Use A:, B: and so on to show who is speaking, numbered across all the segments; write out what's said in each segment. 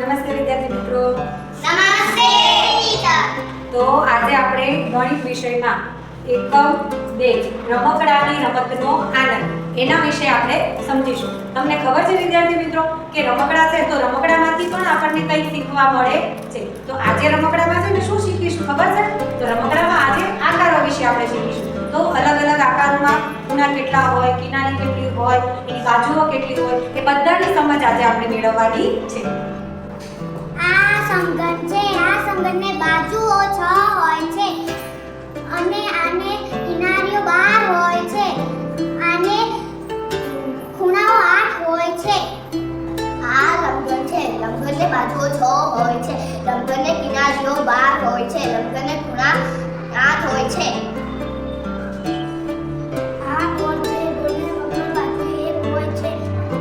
A: નમસ્તે વિદ્યાર્થી મિત્રો.
B: નમસ્તે ટીચર.
A: તો આજે આપણે ગણિત વિષયમાં એકમ 2 રમકડાની રમતનો આનંદ એના વિશે આપણે સમજીશું. તમને ખબર છે વિદ્યાર્થી મિત્રો કે રમકડા છે તો રમકડામાંથી પણ આપણને કંઈક શીખવા મળે છે. તો આજે રમકડામાં છે ને શું શીખીશું ખબર છે? તો રમકડામાં આજે આકારો વિશે આપણે શીખીશું. તો અલગ અલગ આકારોમાં ખૂણા કેટલા હોય, કિનારી કેટલી હોય, એની બાજુઓ કેટલી હોય, એ બધાની સમજ આજે આપણે મેળવવાની છે.
B: આ સમઘન છે. આ સમઘનને બાજુઓ 6 હોય છે અને આને કિનારીઓ 12 હોય છે. આને ખૂણાઓ 8 હોય છે. આ લંબઘન છે. લંબઘનને બાજુઓ 6 હોય છે. લંબઘનને કિનારીઓ 12 હોય છે. લંબઘનને ખૂણા 8 હોય છે. આ કોણ છે? કોણને વક્ર બાજુ 1 હોય છે.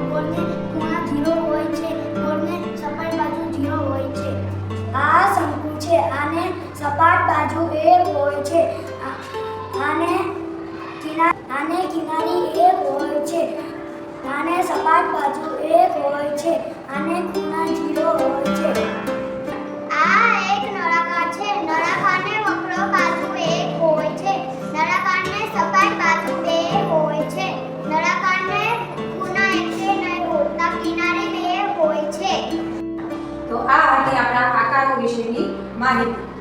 B: કોણને ખૂણા 0 હોય છે. કોણને સપાટ બાજુ 0 હોય છે. આ શંકુ છે. આને સપાટ બાજુ 1 હોય છે. આને કિનારી 1 હોય છે. આને સપાટ બાજુ 1 હોય છે. આને ખૂણા 0 હોય છે. આ એક નળાકાર છે. નળાકારને વક્ર બાજુ 1 હોય છે. નળાકારને સપાટ બાજુ 2 હોય છે. નળાકારને ખૂણા 1 નહીં હોતા. કિનારી 2 હોય છે.
A: તો આ હતી આપણા આકારો વિશેની માહિતી.